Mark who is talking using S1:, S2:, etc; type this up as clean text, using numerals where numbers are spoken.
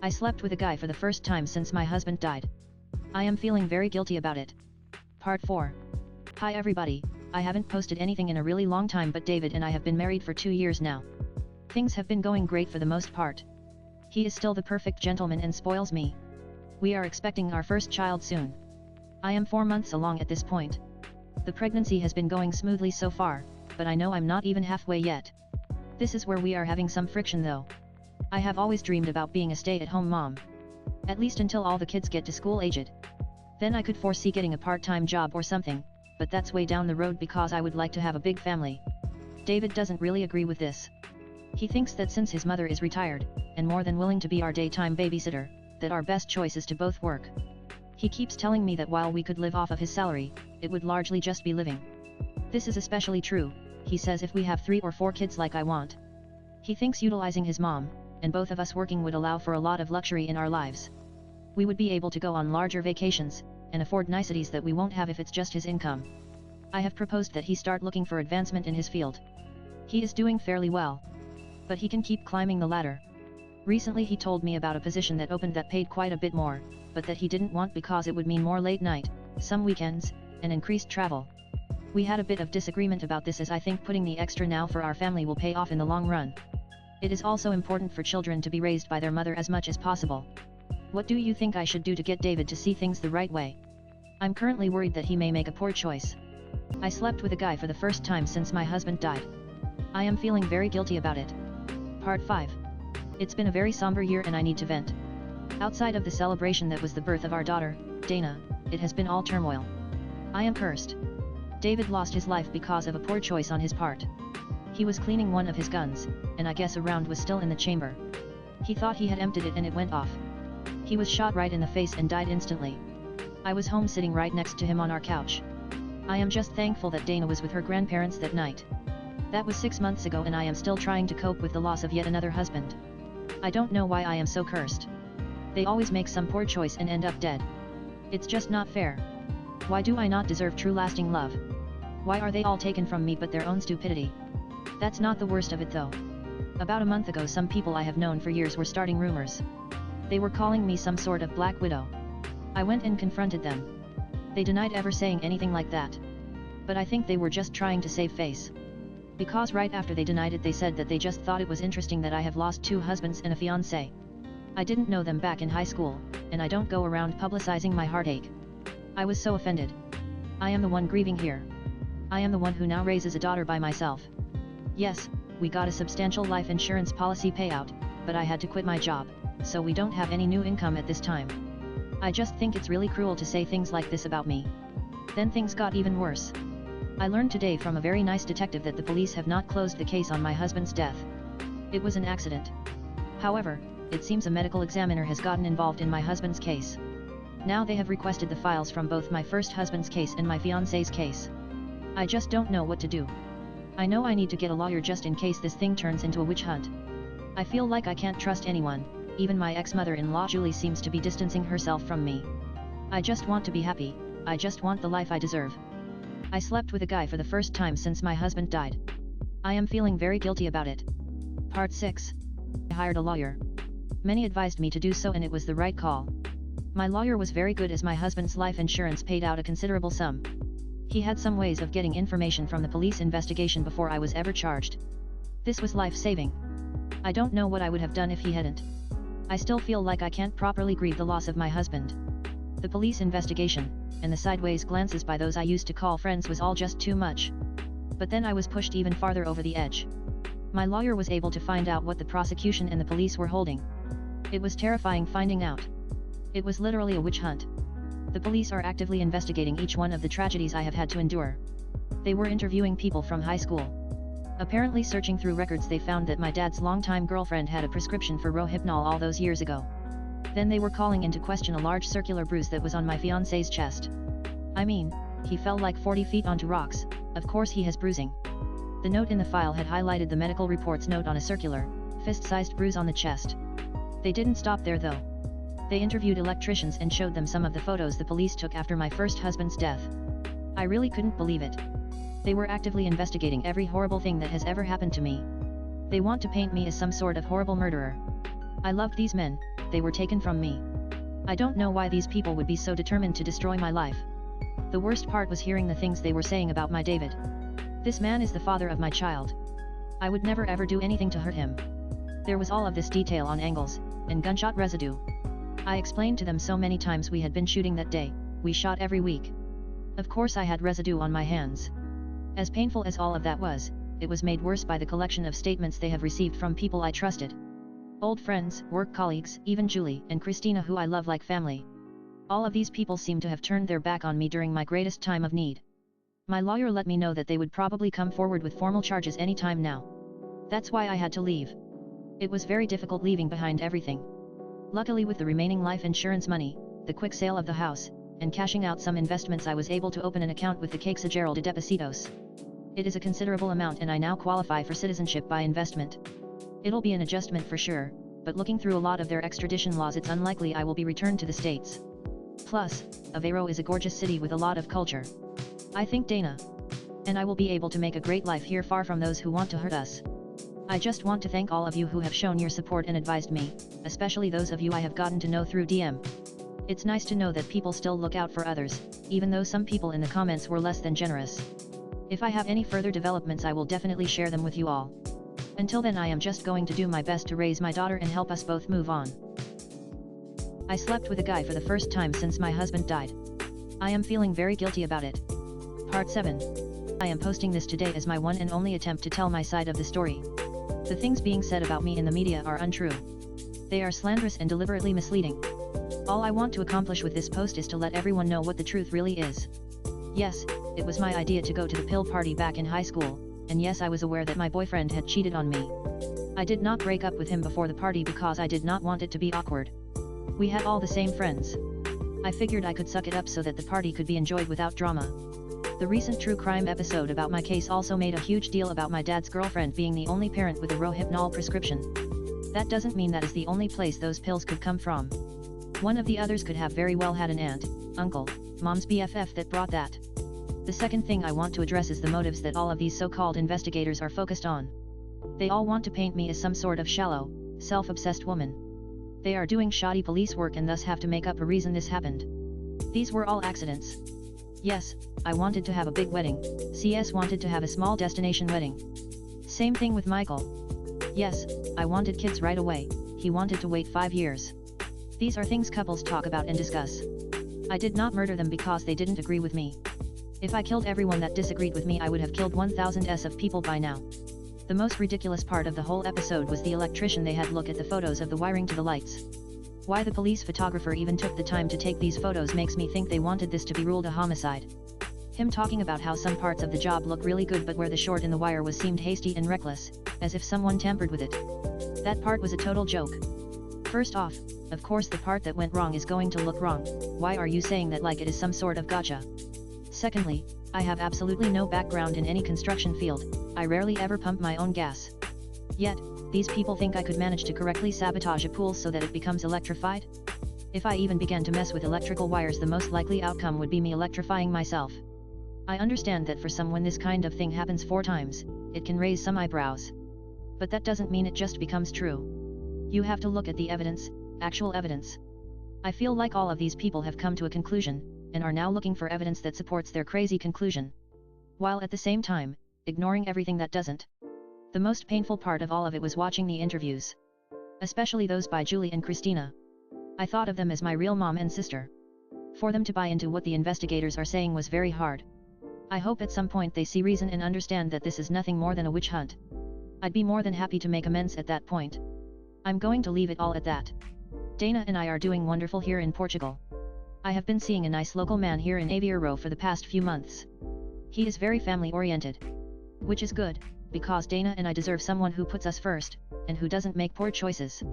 S1: I slept with a guy for the first time since my husband died. I am feeling very guilty about it. Part 4. Hi everybody, I haven't posted anything in a really long time, but David and I have been married for 2 years now. Things have been going great for the most part. He is still the perfect gentleman and spoils me. We are expecting our first child soon. I am 4 months along at this point. The pregnancy has been going smoothly so far, but I know I'm not even halfway yet. This is where we are having some friction though. I have always dreamed about being a stay-at-home mom. At least until all the kids get to school aged. Then I could foresee getting a part-time job or something, but that's way down the road because I would like to have a big family. David doesn't really agree with this. He thinks that since his mother is retired, and more than willing to be our daytime babysitter, that our best choice is to both work. He keeps telling me that while we could live off of his salary, it would largely just be living. This is especially true, he says, if we have 3 or 4 kids like I want. He thinks utilizing his mom, and both of us working, would allow for a lot of luxury in our lives. We would be able to go on larger vacations, and afford niceties that we won't have if it's just his income. I have proposed that he start looking for advancement in his field. He is doing fairly well. But he can keep climbing the ladder. Recently he told me about a position that opened that paid quite a bit more, but that he didn't want because it would mean more late night, some weekends, and increased travel. We had a bit of disagreement about this, as I think putting the extra now for our family will pay off in the long run. It is also important for children to be raised by their mother as much as possible. What do you think I should do to get David to see things the right way? I'm currently worried that he may make a poor choice. I slept with a guy for the first time since my husband died. I am feeling very guilty about it. Part 5. It's been a very somber year and I need to vent. Outside of the celebration that was the birth of our daughter, Dana, it has been all turmoil. I am cursed. David lost his life because of a poor choice on his part. He was cleaning one of his guns, and I guess a round was still in the chamber. He thought he had emptied it and it went off. He was shot right in the face and died instantly. I was home sitting right next to him on our couch. I am just thankful that Dana was with her grandparents that night. That was 6 months ago and I am still trying to cope with the loss of yet another husband. I don't know why I am so cursed. They always make some poor choice and end up dead. It's just not fair. Why do I not deserve true lasting love? Why are they all taken from me but their own stupidity? That's not the worst of it though. About a month ago some people I have known for years were starting rumors. They were calling me some sort of black widow. I went and confronted them. They denied ever saying anything like that. But I think they were just trying to save face. Because right after they denied it they said that they just thought it was interesting that I have lost 2 husbands and a fiancé. I didn't know them back in high school, and I don't go around publicizing my heartache. I was so offended. I am the one grieving here. I am the one who now raises a daughter by myself. Yes, we got a substantial life insurance policy payout, but I had to quit my job, so we don't have any new income at this time. I just think it's really cruel to say things like this about me. Then things got even worse. I learned today from a very nice detective that the police have not closed the case on my husband's death. It was an accident. However, it seems a medical examiner has gotten involved in my husband's case. Now they have requested the files from both my first husband's case and my fiancé's case. I just don't know what to do. I know I need to get a lawyer just in case this thing turns into a witch hunt. I feel like I can't trust anyone, even my ex-mother-in-law Julie seems to be distancing herself from me. I just want to be happy, I just want the life I deserve. I slept with a guy for the first time since my husband died. I am feeling very guilty about it. Part 6. I hired a lawyer. Many advised me to do so and it was the right call. My lawyer was very good as my husband's life insurance paid out a considerable sum. He had some ways of getting information from the police investigation before I was ever charged. This was life-saving. I don't know what I would have done if he hadn't. I still feel like I can't properly grieve the loss of my husband. The police investigation, and the sideways glances by those I used to call friends was all just too much. But then I was pushed even farther over the edge. My lawyer was able to find out what the prosecution and the police were holding. It was terrifying finding out. It was literally a witch hunt. The police are actively investigating each one of the tragedies I have had to endure. They were interviewing people from high school. Apparently searching through records they found that my dad's longtime girlfriend had a prescription for Rohypnol all those years ago. Then they were calling into question a large circular bruise that was on my fiancé's chest. I mean, he fell like 40 feet onto rocks, of course he has bruising. The note in the file had highlighted the medical report's note on a circular, fist-sized bruise on the chest. They didn't stop there though. They interviewed electricians and showed them some of the photos the police took after my first husband's death. I really couldn't believe it. They were actively investigating every horrible thing that has ever happened to me. They want to paint me as some sort of horrible murderer. I loved these men, they were taken from me. I don't know why these people would be so determined to destroy my life. The worst part was hearing the things they were saying about my David. This man is the father of my child. I would never ever do anything to hurt him. There was all of this detail on angles, and gunshot residue. I explained to them so many times we had been shooting that day, we shot every week. Of course I had residue on my hands. As painful as all of that was, it was made worse by the collection of statements they have received from people I trusted. Old friends, work colleagues, even Julie and Christina who I love like family. All of these people seem to have turned their back on me during my greatest time of need. My lawyer let me know that they would probably come forward with formal charges any time now. That's why I had to leave. It was very difficult leaving behind everything. Luckily with the remaining life insurance money, the quick sale of the house, and cashing out some investments I was able to open an account with the Caixa Geral de Depositos. It is a considerable amount and I now qualify for citizenship by investment. It'll be an adjustment for sure, but looking through a lot of their extradition laws it's unlikely I will be returned to the States. Plus, Aveiro is a gorgeous city with a lot of culture. I think Dana and I will be able to make a great life here far from those who want to hurt us. I just want to thank all of you who have shown your support and advised me, especially those of you I have gotten to know through DM. It's nice to know that people still look out for others, even though some people in the comments were less than generous. If I have any further developments I will definitely share them with you all. Until then I am just going to do my best to raise my daughter and help us both move on. I slept with a guy for the first time since my husband died. I am feeling very guilty about it. Part 7. I am posting this today as my one and only attempt to tell my side of the story. The things being said about me in the media are untrue. They are slanderous and deliberately misleading. All I want to accomplish with this post is to let everyone know what the truth really is. Yes, it was my idea to go to the pill party back in high school, and yes I was aware that my boyfriend had cheated on me. I did not break up with him before the party because I did not want it to be awkward. We had all the same friends. I figured I could suck it up so that the party could be enjoyed without drama. The recent true crime episode about my case also made a huge deal about my dad's girlfriend being the only parent with a Rohypnol prescription. That doesn't mean that is the only place those pills could come from. One of the others could have very well had an aunt, uncle, mom's BFF that brought that. The second thing I want to address is the motives that all of these so-called investigators are focused on. They all want to paint me as some sort of shallow, self-obsessed woman. They are doing shoddy police work and thus have to make up a reason this happened. These were all accidents. Yes, I wanted to have a big wedding, CS wanted to have a small destination wedding. Same thing with Michael. Yes, I wanted kids right away, he wanted to wait 5 years. These are things couples talk about and discuss. I did not murder them because they didn't agree with me. If I killed everyone that disagreed with me I would have killed 1000s of people by now. The most ridiculous part of the whole episode was the electrician they had look at the photos of the wiring to the lights. Why the police photographer even took the time to take these photos makes me think they wanted this to be ruled a homicide. Him talking about how some parts of the job look really good but where the short in the wire was seemed hasty and reckless, as if someone tampered with it. That part was a total joke. First off, of course the part that went wrong is going to look wrong, why are you saying that like it is some sort of gotcha? Secondly, I have absolutely no background in any construction field, I rarely ever pump my own gas. Yet, these people think I could manage to correctly sabotage a pool so that it becomes electrified? If I even began to mess with electrical wires the most likely outcome would be me electrifying myself. I understand that for some when this kind of thing happens 4 times, it can raise some eyebrows. But that doesn't mean it just becomes true. You have to look at the evidence, actual evidence. I feel like all of these people have come to a conclusion, and are now looking for evidence that supports their crazy conclusion. While at the same time, ignoring everything that doesn't. The most painful part of all of it was watching the interviews. Especially those by Julie and Christina. I thought of them as my real mom and sister. For them to buy into what the investigators are saying was very hard. I hope at some point they see reason and understand that this is nothing more than a witch hunt. I'd be more than happy to make amends at that point. I'm going to leave it all at that. Dana and I are doing wonderful here in Portugal. I have been seeing a nice local man here in Aveiro for the past few months. He is very family oriented. Which is good, because Dana and I deserve someone who puts us first, and who doesn't make poor choices.